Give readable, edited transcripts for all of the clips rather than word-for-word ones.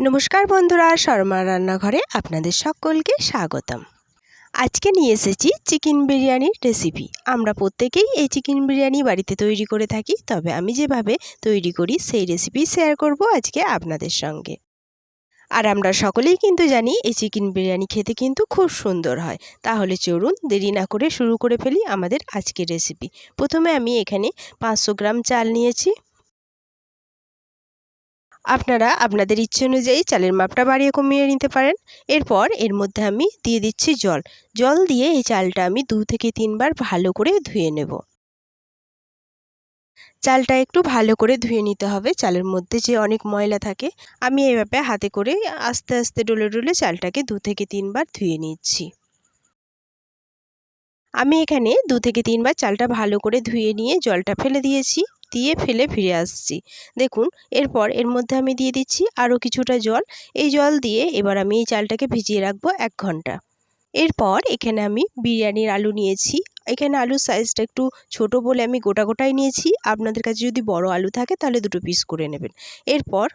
নমস্কার বন্ধুরা, শর্মা রান্নাঘরে আপনাদের সকলকে স্বাগতম। আজকে নিয়ে এসেছি চিকেন বিরিয়ানির রেসিপি। আমরা প্রত্যেকেই এই চিকেন বিরিয়ানি বাড়িতে তৈরি করে থাকি, তবে আমি যেভাবে তৈরি করি সেই রেসিপি শেয়ার করব আজকে আপনাদের সঙ্গে। আর আমরা সকলেই কিন্তু জানি এই চিকেন বিরিয়ানি খেতে কিন্তু খুব সুন্দর হয়। তাহলে চলুন দেরি না করে শুরু করে ফেলি আমাদের আজকের রেসিপি। প্রথমে আমি এখানে 500 গ্রাম চাল নিয়েছি। আপনারা আপনাদের ইচ্ছে অনুযায়ী চালের মাপটা বাড়িয়ে কমিয়ে নিতে পারেন। এরপর এর মধ্যে আমি দিয়ে দিচ্ছি জল দিয়ে এই চালটা আমি 2 থেকে 3 বার ভালো করে ধুয়ে নেব। চালটা একটু ভালো করে ধুয়ে নিতে হবে, চালের মধ্যে যে অনেক ময়লা থাকে। আমি এইভাবে হাতে করে আস্তে আস্তে ডলে ডলে চালটাকে 2 থেকে 3 বার ধুয়ে নিচ্ছি। আমি এখানে 2 থেকে 3 বার চালটা ভালো করে ধুয়ে নিয়ে জলটা ফেলে দিয়েছি, দিয়ে ফেলে ফিরে আসছি। দেখুন, এরপর এর মধ্যে আমি দিয়ে দিচ্ছি আরও কিছুটা জল। এই জল দিয়ে এবার আমি এই চালটাকে ভিজিয়ে রাখবো 1 ঘন্টা। এরপর এখানে আমি বিরিয়ানির আলু নিয়েছি। এখানে আলুর সাইজটা একটু ছোট বলে আমি গোটা গোটাই নিয়েছি। আপনাদের কাছে যদি বড় আলু থাকে তাহলে 2 পিস করে নেবেন। এরপর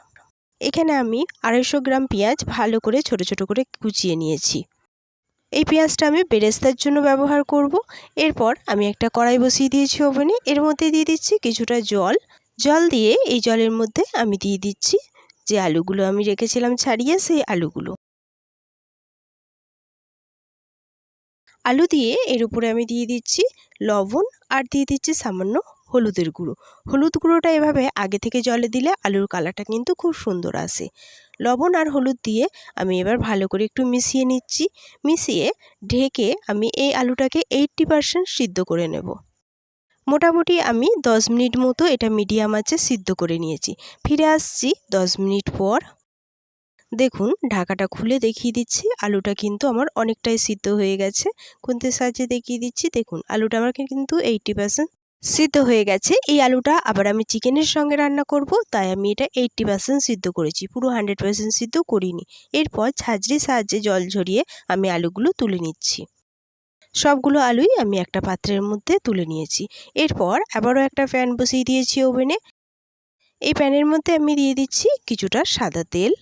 এখানে আমি 250 গ্রাম পেঁয়াজ ভালো করে ছোট ছোট করে কুচিয়ে নিয়েছি। এই পেঁয়াজটা আমি বেরেস্তার জন্য ব্যবহার করব। এরপর আমি একটা কড়াই বসিয়ে দিয়েছি ওভেনে। এর মধ্যে দিয়ে দিচ্ছি কিছুটা জল দিয়ে এই জলের মধ্যে আমি দিয়ে দিচ্ছি যে আলুগুলো আমি রেখেছিলাম ছাড়িয়ে, সেই আলু দিয়ে এর উপরে আমি দিয়ে দিচ্ছি লবণ আর দিয়ে দিচ্ছি সামান্য হলুদের গুঁড়ো। হলুদ গুঁড়োটা এভাবে আগে থেকে জলে দিলে আলুর কালারটা কিন্তু খুব সুন্দর আসে। লবণ আর হলুদ দিয়ে আমি এবার ভালো করে একটু মিশিয়ে নিচ্ছি। মিশিয়ে ঢেকে আমি এই আলুটাকে 80% সিদ্ধ করে নেব। মোটামুটি আমি 10 মিনিট মতো এটা মিডিয়াম আঁচে সিদ্ধ করে নিয়েছি। ফিরে আসছি 10 মিনিট পর। দেখুন, ঢাকাটা খুলে দেখিয়ে দিচ্ছি, আলুটা কিন্তু আমার অনেকটাই সিদ্ধ হয়ে গেছে। খুন্তির সাহায্যে দেখিয়ে দিচ্ছি, দেখুন আলুটা আমার কিন্তু 80% সিদ্ধ হয়ে গেছে। এই আলুটা আবার আমি চিকেনের সঙ্গে রান্না করব, তাই আমি এটা 80% সিদ্ধ করেছি, পুরো 100% সিদ্ধ করিনি। এরপর ঝাঁঝরির সাহায্যে জল ঝরিয়ে আমি আলুগুলো তুলে নিচ্ছি। সবগুলো আলুই আমি একটা পাত্রের মধ্যে তুলে নিয়েছি। এরপর আবারও একটা প্যান বসিয়ে দিয়েছি ওভেনে। এই প্যানের মধ্যে আমি দিয়ে দিচ্ছি কিছুটা সাদা তেল।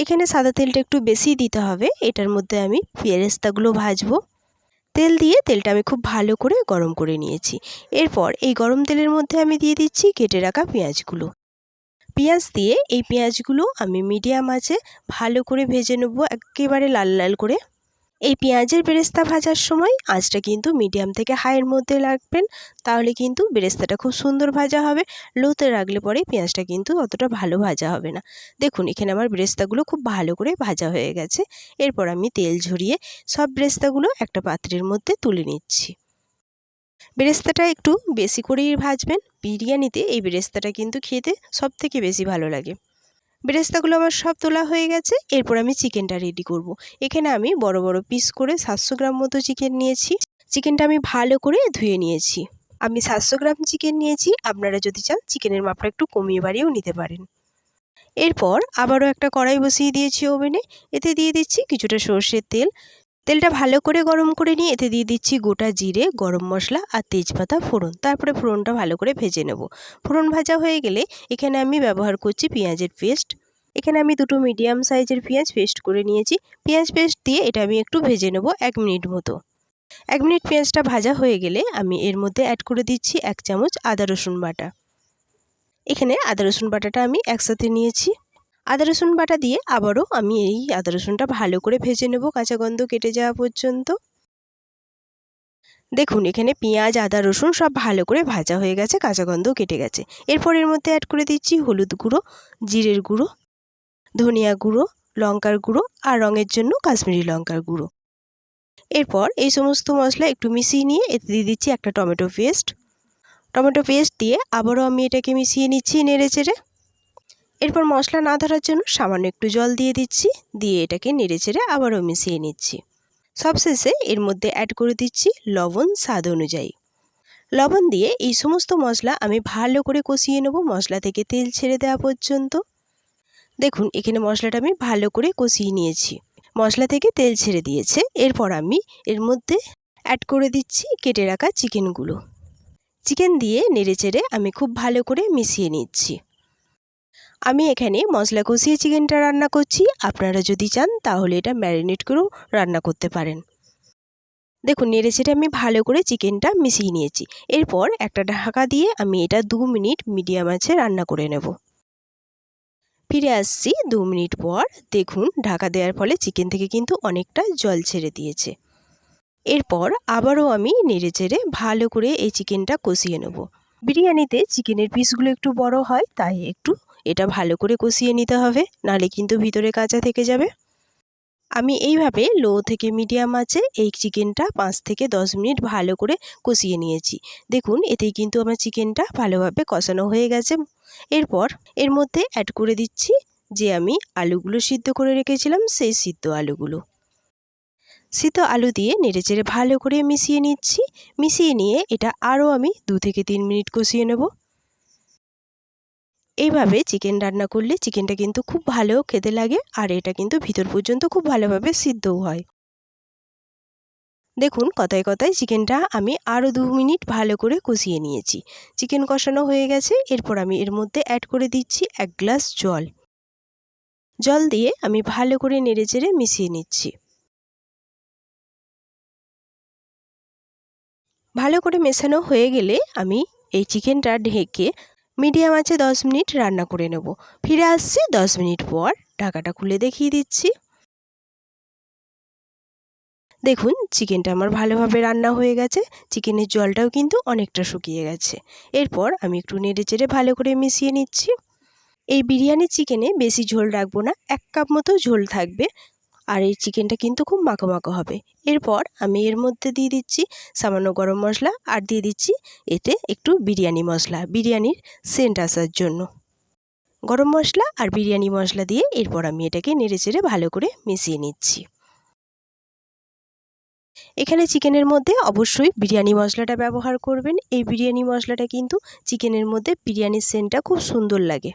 এখানে সাদা তেলটা একটু বেশি দিতে হবে। এটার মধ্যে আমি বেরেস্তাগুলো ভাজবো। তেল দিয়ে তেলটা আমি খুব ভালো করে গরম করে নিয়েছি। এরপর এই গরম তেলের মধ্যে আমি দিয়ে দিচ্ছি কেটে রাখা পেঁয়াজগুলো। পেঁয়াজ দিয়ে এই পেঁয়াজগুলো আমি মিডিয়াম আঁচে ভালো করে ভেজে নেব, একেবারে লাল লাল করে। এই পেঁয়াজের বেরেস্তা ভাজার সময় আঁচটা কিন্তু মিডিয়াম থেকে হাইয়ের মধ্যে রাখবেন, তাহলে কিন্তু বেরেস্তাটা খুব সুন্দর ভাজা হবে। লোতে রাখলে পরে পেঁয়াজটা কিন্তু অতটা ভালো ভাজা হবে না। দেখুন, এখানে আমার বেরেস্তাগুলো খুব ভালো করে ভাজা হয়ে গেছে। এরপর আমি তেল ঝরিয়ে সব বেরেস্তাগুলো একটা পাত্রের মধ্যে তুলে নিচ্ছি। বেরেস্তাটা একটু বেশি করেই ভাজবেন। বিরিয়ানিতে এই বেরেস্তাটা কিন্তু খেতে সবথেকে বেশি ভালো লাগে। বেরেস্তাগুলো আমার সব তোলা হয়ে গেছে। এরপর আমি চিকেনটা রেডি করব। এখানে আমি বড় বড় পিস করে 700 গ্রাম মতো চিকেন নিয়েছি। চিকেনটা আমি ভালো করে ধুয়ে নিয়েছি। আমি 700 গ্রাম চিকেন নিয়েছি, আপনারা যদি চান চিকেনের মাপটা একটু কমিয়ে বাড়িয়েও নিতে পারেন। এরপর আবারও একটা কড়াই বসিয়ে দিয়েছি ওভেনে। এতে দিয়ে দিচ্ছি কিছুটা সর্ষের তেল। তেলটা ভালো করে গরম করে নিয়ে এতে দিয়ে দিচ্ছি গোটা জিরে, গরম মশলা আর তেজপাতা ফোড়ন। তারপরে ফোড়নটা ভালো করে ভেজে নেব। ফোড়ন ভাজা হয়ে গেলে এখানে আমি ব্যবহার করছি পেঁয়াজের পেস্ট। এখানে আমি 2 মিডিয়াম সাইজের পেঁয়াজ পেস্ট করে নিয়েছি। পেঁয়াজ পেস্ট দিয়ে এটা আমি একটু ভেজে নেব 1 মিনিট মতো। 1 মিনিট পেঁয়াজটা ভাজা হয়ে গেলে আমি এর মধ্যে অ্যাড করে দিচ্ছি 1 চামচ আদা রসুন বাটা। এখানে আদা রসুন বাটাটা আমি একসাথে নিয়েছি। আদা রসুন বাটা দিয়ে আবারও আমি এই আদা রসুনটা ভালো করে ভেজে নেব কাঁচা গন্ধ কেটে যাওয়া পর্যন্ত। দেখুন, এখানে পেঁয়াজ, আদা, রসুন সব ভালো করে ভাজা হয়ে গেছে, কাঁচা গন্ধ কেটে গেছে। এরপর এর মধ্যে অ্যাড করে দিচ্ছি হলুদ গুঁড়ো, জিরের গুঁড়ো, ধনিয়া গুঁড়ো, লঙ্কার গুঁড়ো আর রঙের জন্য কাশ্মীরি লঙ্কার গুঁড়ো। এরপর এই সমস্ত মশলা একটু মিশিয়ে নিয়ে এতে দিয়ে দিচ্ছি একটা টমেটো পেস্ট। টমেটো পেস্ট দিয়ে আবারও আমি এটাকে মিশিয়ে নিচ্ছি নেড়েচেড়ে। এরপর মশলা না ধরার জন্য সামান্য একটু জল দিয়ে দিচ্ছি, দিয়ে এটাকে নেড়েচেড়ে আবারও মিশিয়ে নিচ্ছি। সবশেষে এর মধ্যে অ্যাড করে দিচ্ছি লবণ স্বাদ অনুযায়ী। লবণ দিয়ে এই সমস্ত মশলা আমি ভালো করে কষিয়ে নেব মশলা থেকে তেল ছেড়ে দেওয়া পর্যন্ত। দেখুন, এখানে মশলাটা আমি ভালো করে কষিয়ে নিয়েছি, মশলা থেকে তেল ছেড়ে দিয়েছে। এরপর আমি এর মধ্যে অ্যাড করে দিচ্ছি কেটে রাখা চিকেনগুলো। চিকেন দিয়ে নেড়েচেড়ে আমি খুব ভালো করে মিশিয়ে নিচ্ছি। আমি এখানে মশলা কষিয়ে চিকেনটা রান্না করছি, আপনারা যদি চান তাহলে এটা ম্যারিনেট করেও রান্না করতে পারেন। দেখুন নেড়েচেড়ে আমি ভালো করে চিকেনটা মিশিয়ে নিয়েছি। এরপর একটা ঢাকা দিয়ে আমি এটা 2 মিনিট মিডিয়াম আঁচে রান্না করে নেব। ফিরে আসছি 2 মিনিট পর। দেখুন ঢাকা দেওয়ার ফলে চিকেন থেকে কিন্তু অনেকটা জল ছেড়ে দিয়েছে। এরপর আবারও আমি নেড়েচেড়ে ভালো করে এই চিকেনটা কষিয়ে নেব। বিরিয়ানিতে চিকেনের পিসগুলো একটু বড় হয়, তাই একটু এটা ভালো করে কষিয়ে নিতে হবে, নাহলে কিন্তু ভিতরে কাঁচা থেকে যাবে। আমি এইভাবে লো থেকে মিডিয়াম আঁচে এই চিকেনটা 5 থেকে 10 মিনিট ভালো করে কষিয়ে নিয়েছি। দেখুন এতেই কিন্তু আমার চিকেনটা ভালোভাবে কষানো হয়ে গেছে। এরপর এর মধ্যে অ্যাড করে দিচ্ছি যে আমি আলুগুলো সিদ্ধ করে রেখেছিলাম, সেই সিদ্ধ আলুগুলো। সিদ্ধ আলু দিয়ে নেড়েচেড়ে ভালো করে মিশিয়ে নিচ্ছি। মিশিয়ে নিয়ে এটা আরও আমি 2 থেকে 3 মিনিট কষিয়ে নেব। এইভাবে চিকেন রান্না করলে চিকেনটা কিন্তু খুব ভালো খেতে লাগে, আর এটা কিন্তু ভিতর পর্যন্ত খুব ভালোভাবে সিদ্ধও হয়। দেখুন কথায় কথায় চিকেনটা আমি আরও 2 মিনিট ভালো করে কষিয়ে নিয়েছি। চিকেন কষানো হয়ে গেছে। এরপর আমি এর মধ্যে অ্যাড করে দিচ্ছি 1 গ্লাস জল। জল দিয়ে আমি ভালো করে নেড়েচেড়ে মিশিয়ে নিচ্ছি। ভালো করে মেশানো হয়ে গেলে আমি এই চিকেনটা ঢেকে মিডিয়াম আঁচে 10 মিনিট রান্না করে নেব। ফিরে আসছি 10 মিনিট পর। ঢাকাটা খুলে দেখিয়ে দিচ্ছি। দেখুন চিকেনটা আমার ভালোভাবে রান্না হয়ে গেছে। চিকেনের জলটাও কিন্তু অনেকটা শুকিয়ে গেছে। এরপর আমি একটু নেড়েচেড়ে ভালো করে মিশিয়ে নিচ্ছি। এই বিরিয়ানির চিকেনে বেশি ঝোল রাখবো না, 1 কাপ মতো ঝোল থাকবে। আর এই চিকেনটা কিন্তু খুব মাখো মাখো হবে। এরপর আমি এর মধ্যে দিয়ে দিচ্ছি সামান্য গরম মশলা, আর দিয়ে দিচ্ছি এতে একটু বিরিয়ানি মশলা, বিরিয়ানির সেন্ট আসার জন্য। গরম মশলা আর বিরিয়ানি মশলা দিয়ে এরপর আমি এটাকে নেড়েচেড়ে ভালো করে মিশিয়ে নিচ্ছি। এখানে চিকেনের মধ্যে অবশ্যই বিরিয়ানি মশলাটা ব্যবহার করবেন। এই বিরিয়ানি মশলাটা কিন্তু চিকেনের মধ্যে বিরিয়ানির সেন্টটা খুব সুন্দর লাগে।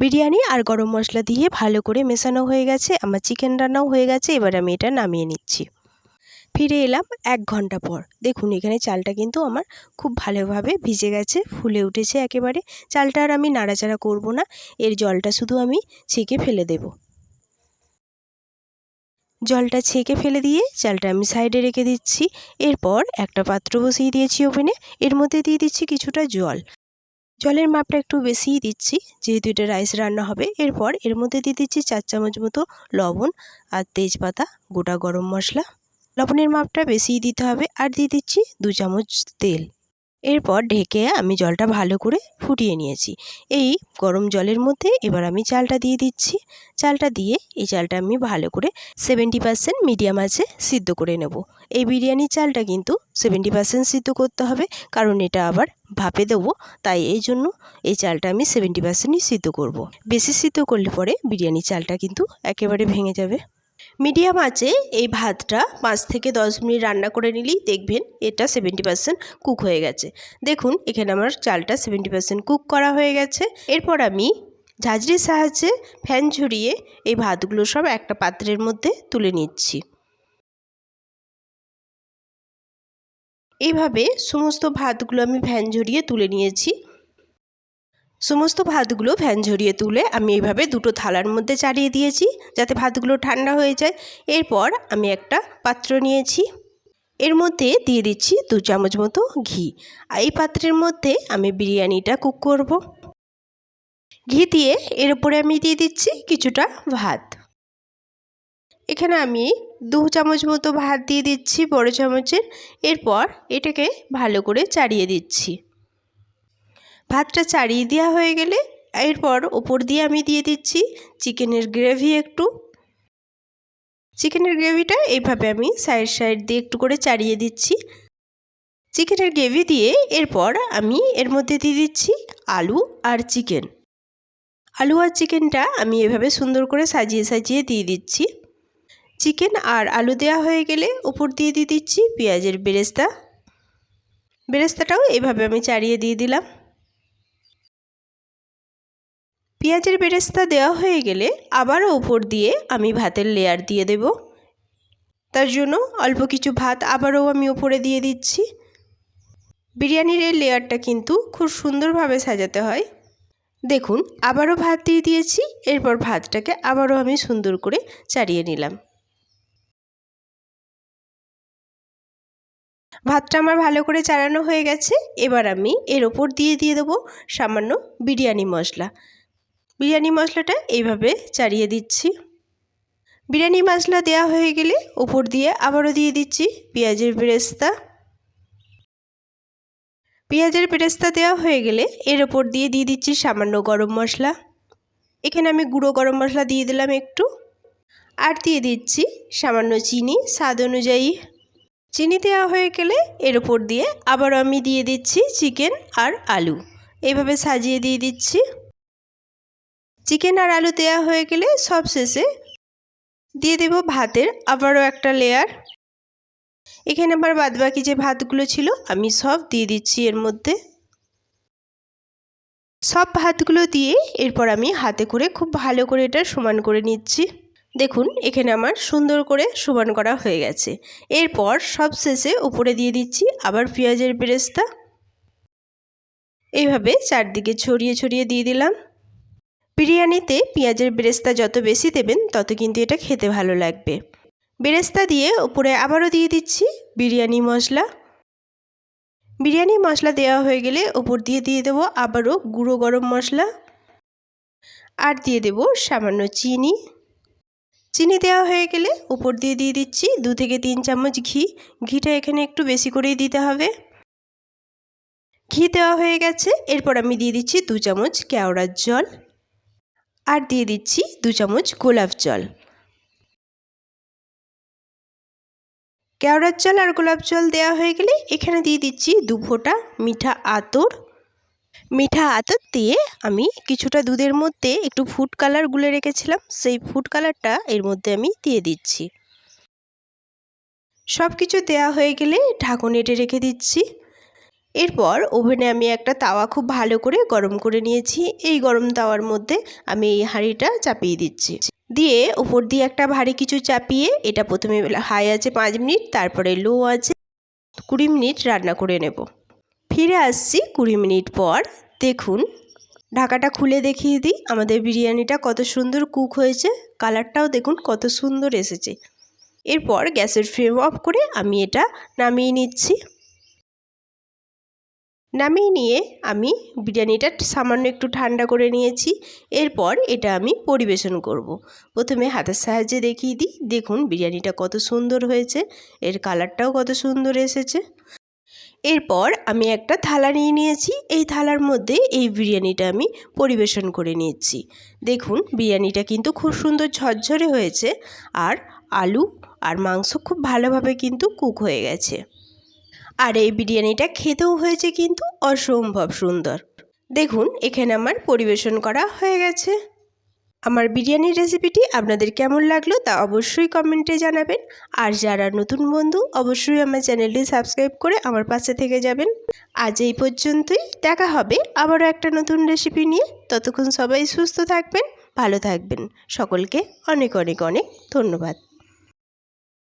বিরিয়ানি আর গরম মশলা দিয়ে ভালো করে মেশানো হয়ে গেছে। আমার চিকেন রান্নাও হয়ে গেছে। এবার আমি এটা নামিয়ে নিচ্ছি। ফিরে এলাম 1 ঘন্টা পর। দেখুন এখানে চালটা কিন্তু আমার খুব ভালোভাবে ভিজে গেছে, ফুলে উঠেছে একেবারে। চালটা আর আমি নাড়াচাড়া করব না, এর জলটা শুধু আমি ছেঁকে ফেলে দেব। জলটা ছেঁকে ফেলে দিয়ে চালটা আমি সাইডে রেখে দিচ্ছি। এরপর একটা পাত্র বসিয়ে দিয়েছি ওভেনে। এর মধ্যে দিয়ে দিচ্ছি কিছুটা জল। জলের মাপটা একটু বেশিই দিচ্ছি, যেহেতু এটা রাইস রান্না হবে। এরপর এর মধ্যে দিয়ে দিচ্ছি 4 চামচ মতো লবণ আর তেজপাতা, গোটা গরম মশলা। লবণের মাপটা বেশিই দিতে হবে। আর দিয়ে দিচ্ছি 2 চামচ তেল। এরপর ঢেকে আমি জলটা ভালো করে ফুটিয়ে নিয়েছি। এই গরম জলের মধ্যে এবার আমি চালটা দিয়ে দিচ্ছি। চালটা দিয়ে এই চালটা আমি ভালো করে 70% মিডিয়াম আঁচে সিদ্ধ করে নেব। এই বিরিয়ানির চালটা কিন্তু 70% সিদ্ধ করতে হবে, কারণ এটা আবার ভাপে দেবো। তাই এই জন্য এই চালটা আমি 70%ই সিদ্ধ করব। বেশি সিদ্ধ করলে পরে বিরিয়ানির চালটা কিন্তু একেবারে ভেঙে যাবে। মিডিয়াম আঁচে এই ভাতটা 5 থেকে 10 মিনিট রান্না করে নিলেই দেখবেন এটা 70% কুক হয়ে গেছে। দেখুন এখানে আমার চালটা 70% কুক করা হয়ে গেছে। এরপর আমি ঝাঁঝরির সাহায্যে ফ্যান ঝরিয়ে এই ভাতগুলো সব একটা পাত্রের মধ্যে তুলে নিচ্ছি। এইভাবে সমস্ত ভাতগুলো আমি ফ্যান ঝরিয়ে তুলে নিয়েছি। সমস্ত ভাতগুলো ফ্যান ঝরিয়ে তুলে আমি এইভাবে দুটো থালার মধ্যে চাড়িয়ে দিয়েছি, যাতে ভাতগুলো ঠান্ডা হয়ে যায়। এরপর আমি একটা পাত্র নিয়েছি। এর মধ্যে দিয়ে দিচ্ছি 2 চামচ মতো ঘি। এই পাত্রের মধ্যে আমি বিরিয়ানিটা কুক করব। ঘি দিয়ে এর উপরে আমি দিয়ে দিচ্ছি কিছুটা ভাত। এখানে আমি 2 চামচ মতো ভাত দিয়ে দিচ্ছি বড় চামচের। এরপর এটাকে ভালো করে চাড়িয়ে দিচ্ছি। ভাতটা চাড়িয়ে দেওয়া হয়ে গেলে এরপর ওপর দিয়ে আমি দিয়ে দিচ্ছি চিকেনের গ্রেভি একটু। চিকেনের গ্রেভিটা এইভাবে আমি সাইড সাইড দিয়ে একটু করে চাড়িয়ে দিচ্ছি। চিকেনের গ্রেভি দিয়ে এরপর আমি এর মধ্যে দিয়ে দিচ্ছি আলু আর চিকেন। আলু আর চিকেনটা আমি এভাবে সুন্দর করে সাজিয়ে সাজিয়ে দিয়ে দিচ্ছি। চিকেন আর আলু দেওয়া হয়ে গেলে উপর দিয়ে দিয়ে দিচ্ছি পেঁয়াজের বেরেস্তা। বেরেস্তাটাও এভাবে আমি চাড়িয়ে দিয়ে দিলাম। পেঁয়াজের বেরেস্তা দেওয়া হয়ে গেলে আবারও উপর দিয়ে আমি ভাতের লেয়ার দিয়ে দেব। তার জন্য অল্প কিছু ভাত আবারও আমি উপরে দিয়ে দিচ্ছি। বিরিয়ানির এই লেয়ারটা কিন্তু খুব সুন্দরভাবে সাজাতে হয়। দেখুন আবারও ভাত দিয়ে দিয়েছি। এরপর ভাতটাকে আবারও আমি সুন্দর করে চাড়িয়ে নিলাম। ভাতটা আমার ভালো করে চাড়ানো হয়ে গেছে। এবার আমি এর ওপর দিয়ে দেবো সামান্য বিরিয়ানি মশলা। বিরিয়ানি মশলাটা এইভাবে চাড়িয়ে দিচ্ছি। বিরিয়ানি মশলা দেওয়া হয়ে গেলে ওপর দিয়ে আবারও দিয়ে দিচ্ছি পেঁয়াজের বেরেস্তা। পেঁয়াজের বেরেস্তা দেওয়া হয়ে গেলে এর ওপর দিয়ে দিচ্ছি সামান্য গরম মশলা। এখানে আমি গুঁড়ো গরম মশলা দিয়ে দিলাম একটু। আর দিয়ে দিচ্ছি সামান্য চিনি স্বাদ অনুযায়ী। চিনি দেওয়া হয়ে গেলে এর ওপর দিয়ে আবারও আমি দিয়ে দিচ্ছি চিকেন আর আলু। এইভাবে সাজিয়ে দিয়ে দিচ্ছি। চিকেন আর আলু দেওয়া হয়ে গেলে সব শেষে দিয়ে দেব ভাতের আবারও একটা লেয়ার। এখানে আমার বাদবাকি যে ভাতগুলো ছিল আমি সব দিয়ে দিচ্ছি এর মধ্যে। সব ভাতগুলো দিয়ে এরপর আমি হাতে করে খুব ভালো করে এটা সমান করে নিচ্ছি। দেখুন এখানে আমার সুন্দর করে সমান করা হয়ে গেছে। এরপর সব শেষে উপরে দিয়ে দিচ্ছি আবার পেঁয়াজের বেরেস্তা। এইভাবে চারদিকে ছড়িয়ে ছড়িয়ে দিয়ে দিলাম। বিরিয়ানিতে পেঁয়াজের বেরেস্তা যত বেশি দেবেন তত কিন্তু এটা খেতে ভালো লাগবে। বেরেস্তা দিয়ে উপরে আবারও দিয়ে দিচ্ছি বিরিয়ানি মশলা। বিরিয়ানি মশলা দেওয়া হয়ে গেলে ওপর দিয়ে দেবো আবারও গুঁড়ো গরম মশলা। আর দিয়ে দেবো সামান্য চিনি। চিনি দেওয়া হয়ে গেলে উপর দিয়ে দিচ্ছি 2 থেকে 3 চামচ ঘি। ঘিটা এখানে একটু বেশি করেই দিতে হবে। ঘি দেওয়া হয়ে গেছে। এরপর আমি দিয়ে দিচ্ছি 2 চামচ কেওড়ার জল। আর দিয়ে দিচ্ছি 2 চামচ গোলাপ জল। কেওড়ার জল আর গোলাপ জল দেওয়া হয়ে গেলে এখানে দিয়ে দিচ্ছি 2 ফোঁটা মিঠা আতর। মিঠা আতর দিয়ে আমি কিছুটা দুধের মধ্যে একটু ফুড কালার গুলে রেখেছিলাম, সেই ফুড কালারটা এর মধ্যে আমি দিয়ে দিচ্ছি। সব কিছু দেওয়া হয়ে গেলে ঢাকন এঁটে রেখে দিচ্ছি। এরপর ওভেনে আমি একটা তাওয়া খুব ভালো করে গরম করে নিয়েছি। এই গরম তাওয়ার মধ্যে আমি এই হাঁড়িটা চাপিয়ে দিচ্ছি। দিয়ে উপর দিয়ে একটা ভারী কিছু চাপিয়ে এটা প্রথমে হাই আছে 5 মিনিট, তারপরে লো আছে 20 মিনিট রান্না করে নেব। ফিরে আসছি 20 মিনিট পর। দেখুন ঢাকাটা খুলে দেখিয়ে দিই আমাদের বিরিয়ানিটা কত সুন্দর কুক হয়েছে। কালারটাও দেখুন কত সুন্দর এসেছে। এরপর গ্যাসের ফ্লেম অফ করে আমি এটা নামিয়ে নিচ্ছি। নামিয়ে নিয়ে আমি বিরিয়ানিটা সামান্য একটু ঠান্ডা করে নিয়েছি। এরপর এটা আমি পরিবেশন করব। প্রথমে হাতের সাহায্যে দেখিয়ে দিই। দেখুন বিরিয়ানিটা কত সুন্দর হয়েছে, এর কালারটাও কত সুন্দর এসেছে। এরপর আমি একটা থালা নিয়ে নিয়েছি। এই থালার মধ্যে এই বিরিয়ানিটা আমি পরিবেশন করে নিচ্ছি। দেখুন বিরিয়ানিটা কিন্তু খুব সুন্দর ঝরঝরে হয়েছে আর আলু আর মাংস খুব ভালোভাবে কিন্তু কুক হয়ে গেছে। আর এই বিরিয়ানিটা খেতেও হয়েছে কিন্তু অসম্ভব সুন্দর। দেখুন এখানে আমার পরিবেশন করা হয়ে গেছে। আমার বিরিয়ানির রেসিপিটি আপনাদের কেমন লাগলো তা অবশ্যই কমেন্টে জানাবেন। আর যারা নতুন বন্ধু অবশ্যই আমার চ্যানেলটি সাবস্ক্রাইব করে আমার পাশে থেকে যাবেন। আজ এই পর্যন্তই, দেখা হবে আবারও একটা নতুন রেসিপি নিয়ে। ততক্ষণ সবাই সুস্থ থাকবেন, ভালো থাকবেন। সকলকে অনেক অনেক অনেক ধন্যবাদ।